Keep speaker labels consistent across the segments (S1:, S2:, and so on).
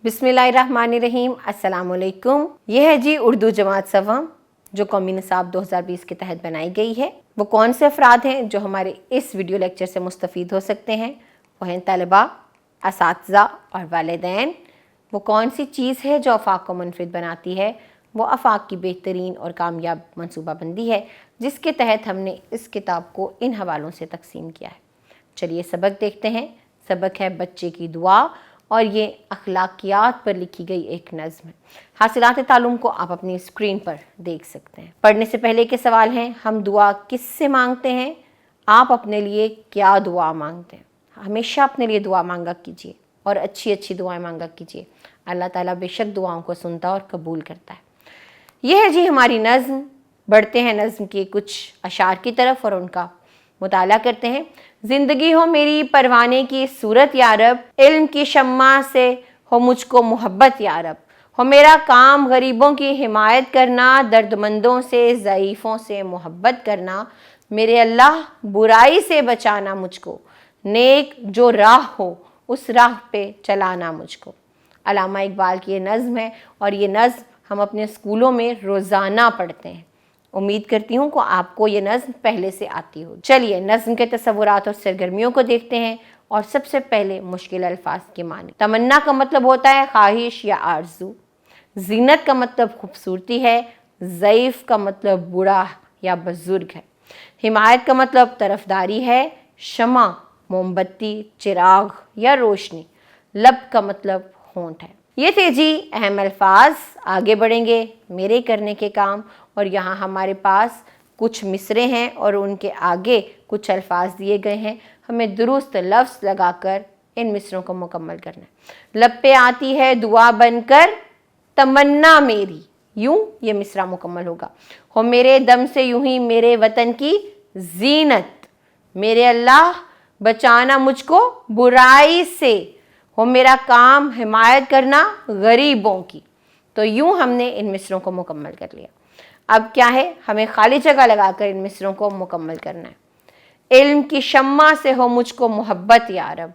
S1: बिस्मिल्लाहिर्रहमानिर्रहीम, अस्सलाम वालेकुम। यह है जी उर्दू जमात सवम जो कौमी निसाब 2020 के तहत बनाई गई है। वो कौन से अफराद हैं जो हमारे इस वीडियो लेक्चर से मुस्तफ़ीद हो सकते हैं? वो हैं तलबा, असातिज़ा और वालिदैन। वो कौन सी चीज़ है जो आफाक को मुनफरिद बनाती है? वो आफाक की बेहतरीन और कामयाब मनसूबाबंदी है जिसके तहत हमने इस किताब को इन हवालों से तकसीम किया है। चलिए सबक देखते हैं। सबक है बच्चे की दुआ और ये अखलाकियात पर लिखी गई एक नज़्म है। हासिलात तालुम को आप अपनी स्क्रीन पर देख सकते हैं। पढ़ने से पहले के सवाल हैं, हम दुआ किससे मांगते हैं? आप अपने लिए क्या दुआ मांगते हैं? हमेशा अपने लिए दुआ मांगा कीजिए और अच्छी अच्छी दुआएं मांगा कीजिए। अल्लाह ताला बेशक दुआओं को सुनता और कबूल करता है। यह है जी हमारी नज़्म। बढ़ते हैं नज़्म के कुछ अशार की तरफ और उनका मुताला करते हैं। ज़िंदगी हो मेरी परवाने की सूरत यारब, इल्म की शम्मा से हो मुझको मोहब्बत यारब, हो मेरा काम गरीबों की हिमायत करना, दर्दमंदों से ज़ईफ़ों से मोहब्बत करना, मेरे अल्लाह बुराई से बचाना मुझको, नेक जो राह हो उस राह पे चलाना मुझको। अल्लामा इकबाल की ये नज़्म है और ये नज़्म हम अपने स्कूलों में रोज़ाना पढ़ते हैं। उम्मीद करती हूँ कि आपको ये नज़्म पहले से आती हो। चलिए नज़्म के तसव्वुरात और सरगर्मियों को देखते हैं और सबसे पहले मुश्किल अल्फाज के माने। तमन्ना का मतलब होता है ख्वाहिश या आरज़ू। ज़ीनत का मतलब खूबसूरती है। ज़ईफ़ का मतलब बूढ़ा या बुजुर्ग है। हिमायत का मतलब तरफदारी है। शमा मोमबत्ती, चिराग या रोशनी। लब का मतलब होंठ है। ये थे जी अहम अल्फाज। आगे बढ़ेंगे मेरे करने के काम और यहाँ हमारे पास कुछ मिसरे हैं और उनके आगे कुछ अल्फाज दिए गए हैं। हमें दुरुस्त लफ्ज़ लगाकर इन मिसरों को मुकम्मल करना है। लब पे आती है दुआ बनकर तमन्ना मेरी, यूं ये मिसरा मुकम्मल होगा। हो मेरे दम से यूं ही मेरे वतन की जीनत, मेरे अल्लाह बचाना मुझको बुराई से, हो मेरा काम हिमायत करना गरीबों की। तो यूं हमने इन मिसरों को मुकम्मल कर लिया। अब क्या है, हमें खाली जगह लगाकर इन मिसरों को मुकम्मल करना है। इल्म की शम्मा से हो मुझको मोहब्बत यारब,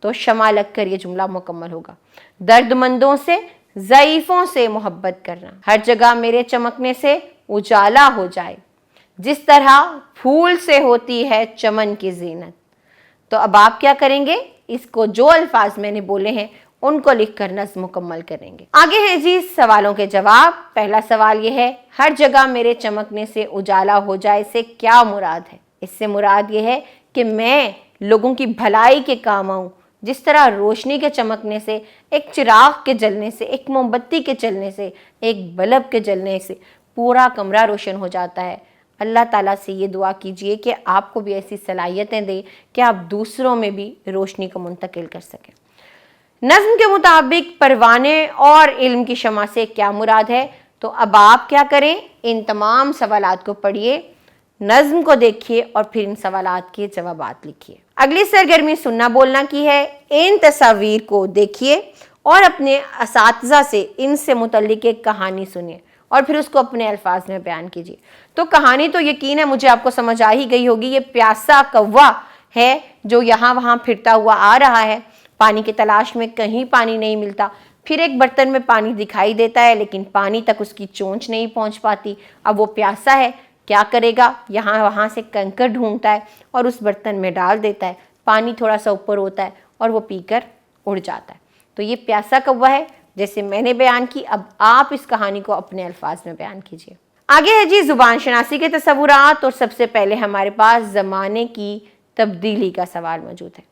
S1: तो शमा लगकर ये जुमला मुकम्मल होगा। दर्दमंदों से ज़ईफ़ों से मोहब्बत करना, हर जगह मेरे चमकने से उजाला हो जाए, जिस तरह फूल से होती है चमन की जीनत। तो अब आप क्या करेंगे, इसको जो अल्फाज मैंने बोले हैं उनको लिखकर नज़्म मुकम्मल करेंगे। आगे है जी सवालों के जवाब। पहला सवाल ये है, हर जगह मेरे चमकने से उजाला हो जाए से क्या मुराद है? इससे मुराद ये है कि मैं लोगों की भलाई के काम आऊँ। जिस तरह रोशनी के चमकने से, एक चिराग के जलने से, एक मोमबत्ती के जलने से, एक बल्ब के जलने से पूरा कमरा रोशन हो जाता है। अल्लाह ताला से ये दुआ कीजिए कि आपको भी ऐसी सलाहियतें दे कि आप दूसरों में भी रोशनी को मुंतकिल कर सकें। नज़्म के मुताबिक परवाने और इल्म की शमा से क्या मुराद है? तो अब आप क्या करें, इन तमाम सवालात को पढ़िए, नज़्म को देखिए और फिर इन सवालात के जवाबात लिखिए। अगली सरगर्मी सुनना बोलना की है। इन तस्वीर को देखिए और अपने असातिज़ा से इनसे मुतल्लिक एक कहानी सुनिए और फिर उसको अपने अल्फाज में बयान कीजिए। तो कहानी तो यकीन है मुझे आपको समझ आ ही गई होगी। ये प्यासा कौवा है जो यहाँ वहाँ फिरता हुआ आ रहा है, पानी की तलाश में, कहीं पानी नहीं मिलता। फिर एक बर्तन में पानी दिखाई देता है लेकिन पानी तक उसकी चोंच नहीं पहुँच पाती। अब वो प्यासा है, क्या करेगा, यहाँ वहाँ से कंकड़ ढूंढता है और उस बर्तन में डाल देता है। पानी थोड़ा सा ऊपर होता है और वो पीकर उड़ जाता है। तो ये प्यासा कौवा है जैसे मैंने बयान की। अब आप इस कहानी को अपने अल्फाज में बयान कीजिए। आगे है जी जुबान शनासी के तस्वुरात और सबसे पहले हमारे पास ज़माने की तब्दीली का सवाल मौजूद है।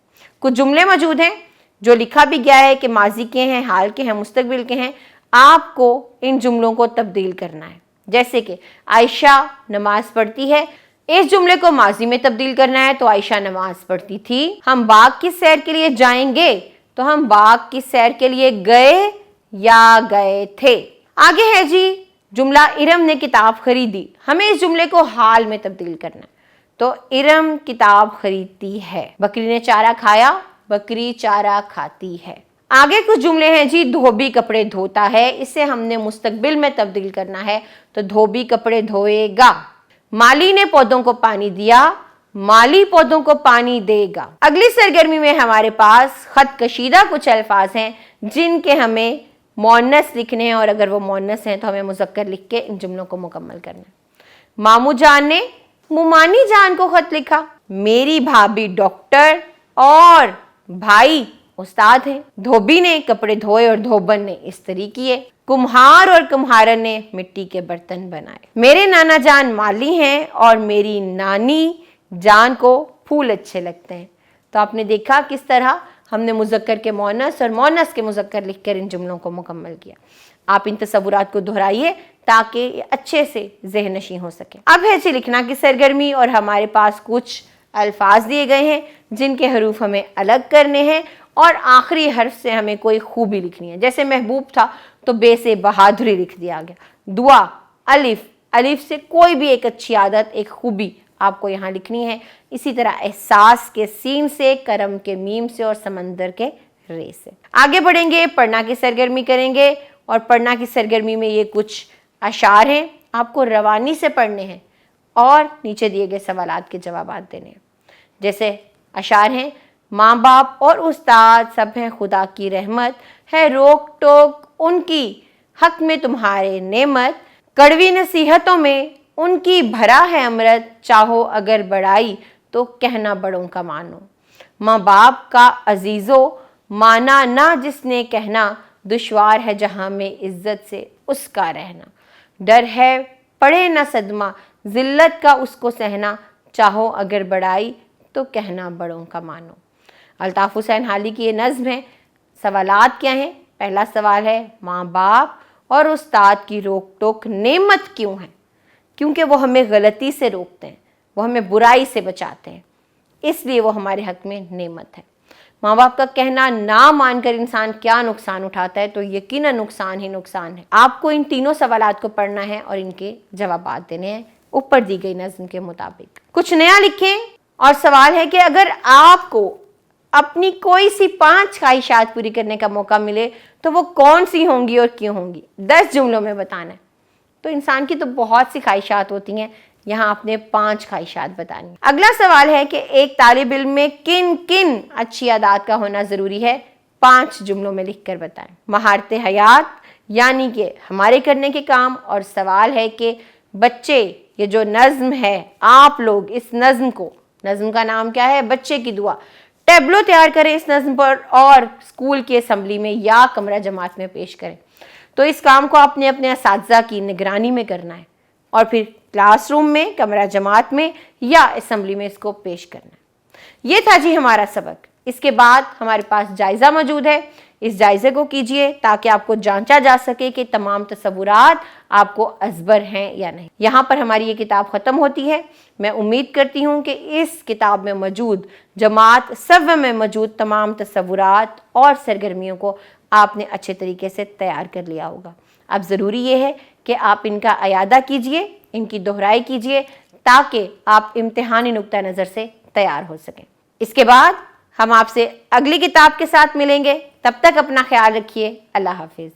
S1: कुछ जुमले मौजूद हैं जो लिखा भी गया है कि माजी के हैं, हाल के हैं, मुस्तकबिल के हैं। आपको इन जुमलों को तब्दील करना है। जैसे कि आयशा नमाज पढ़ती है, इस जुमले को माजी में तब्दील करना है तो आयशा नमाज पढ़ती थी। हम बाग की सैर के लिए जाएंगे तो हम बाग की सैर के लिए गए या गए थे। आगे है जी जुमला इरम ने किताब खरीदी। हमें इस जुमले को हाल में तब्दील करना है। तो इरम किताब खरीदती है। बकरी ने चारा खाया, बकरी चारा खाती है। आगे कुछ जुमले हैं जी, धोबी कपड़े धोता है, इसे हमने मुस्तकबिल में तब्दील करना है तो धोबी कपड़े धोएगा। माली ने पौधों को पानी दिया, माली पौधों को पानी देगा। अगली सरगर्मी में हमारे पास खत कशीदा कुछ अल्फाज हैं जिनके हमें मुअन्नस लिखने हैं, और अगर वो मुअन्नस हैं तो हमें मुज़क्कर लिख के इन जुमलों को मुकम्मल करना है। मामू जान ने मुमानी जान को खत लिखा। मेरी भाभी डॉक्टर और भाई उस्ताद हैं। धोबी ने कपड़े धोए और धोबन ने इस्त्री किए। कुम्हार और कुम्हारन ने मिट्टी के बर्तन बनाए। मेरे नाना जान माली हैं और मेरी नानी जान को फूल अच्छे लगते हैं। तो आपने देखा किस तरह हमने मुज़क्कर के मुअन्नस और मुअन्नस के मुज़क्कर लिखकर इन जुमलों को मुकम्मल किया। आप इन तसव्वुरात को दोहराइए ताकि ये अच्छे से ज़हन नशीं हो सके। अब है जी लिखना की सरगर्मी, और हमारे पास कुछ अल्फाज दिए गए हैं जिनके हरूफ हमें अलग करने हैं और आखिरी हर्फ से हमें कोई खूबी लिखनी है। जैसे महबूब था तो बे से बहादुरी लिख दिया गया। दुआ अलिफ, अलिफ से कोई भी एक अच्छी आदत, एक खूबी आपको यहाँ लिखनी है। इसी तरह एहसास के सीन से, करम के मीम से और समंदर के रे से। आगे बढ़ेंगे, पढ़ना की सरगर्मी करेंगे, और पढ़ना की सरगर्मी में ये कुछ अशार हैं, आपको रवानी से पढ़ने हैं और नीचे दिए गए सवालात के जवाब देने हैं। जैसे अशार हैं, माँ बाप और उस्ताद सब हैं खुदा की रहमत, है रोक टोक उनकी हक में तुम्हारे नेमत, कड़वी नसीहतों में उनकी भरा है अमृत, चाहो अगर बड़ाई तो कहना बड़ों का मानो। माँ बाप का अजीज़ो माना ना जिसने कहना, दुश्वार है जहाँ में इज्जत से उसका रहना। डर है पड़े न सदमा जिल्लत का उसको सहना, चाहो अगर बड़ाई तो कहना बड़ों का मानो। अल्ताफ़ हुसैन हाली की ये नज़्म है। सवालात क्या हैं? पहला सवाल है, माँ बाप और उस्ताद की रोक टोक नेमत क्यों है? क्योंकि वो हमें गलती से रोकते हैं, वो हमें बुराई से बचाते हैं, इसलिए वो हमारे हक में नेमत है। माँ बाप का कहना ना मानकर इंसान क्या नुकसान उठाता है, तो यकीनन नुकसान ही नुकसान है। आपको इन तीनों सवालात को पढ़ना है और इनके जवाब देने हैं ऊपर दी गई नज़्म के मुताबिक। कुछ नया लिखें, और सवाल है कि अगर आपको अपनी कोई सी 5 ख्वाहिशात पूरी करने का मौका मिले तो वो कौन सी होंगी और क्यों होंगी? 10 जुमलों में बताना है। तो इंसान की तो बहुत सी ख्वाहिशात होती हैं, यहाँ आपने 5 ख्वाहिशात बतानी। अगला सवाल है कि एक तालिब इल्म में किन किन अच्छी आदत का होना ज़रूरी है? 5 जुमलों में लिख कर बताएं। महारत हयात यानी कि हमारे करने के काम। और सवाल है कि बच्चे, ये जो नज़्म है, आप लोग इस नज़्म को, नज़्म का नाम क्या है? बच्चे की दुआ, टैबलो तैयार करें इस नज़्म पर और स्कूल की असम्बली में या कमरा जमात में पेश करें। तो इस काम को आपने अपने असातिज़ा की निगरानी में करना है और फिर क्लासरूम में, कमरा जमात में या असम्बली में इसको पेश करना है। ये था जी हमारा सबक। इसके बाद हमारे पास जायज़ा मौजूद है, इस जायज़े को कीजिए ताकि आपको जांचा जा सके कि तमाम तसव्वुरात आपको अज़बर हैं या नहीं। यहाँ पर हमारी ये किताब ख़त्म होती है। मैं उम्मीद करती हूँ कि इस किताब में मौजूद जमात सव्व में मौजूद तमाम तसव्वुरात और सरगर्मियों को आपने अच्छे तरीके से तैयार कर लिया होगा। अब ज़रूरी ये है कि आप इनका अयादा कीजिए, इनकी दोहराई कीजिए ताकि आप इम्तिहानी नुक्ता नज़र से तैयार हो सकें। इसके बाद हम आपसे अगली किताब के साथ मिलेंगे। तब तक अपना ख्याल रखिए। अल्लाह हाफिज़।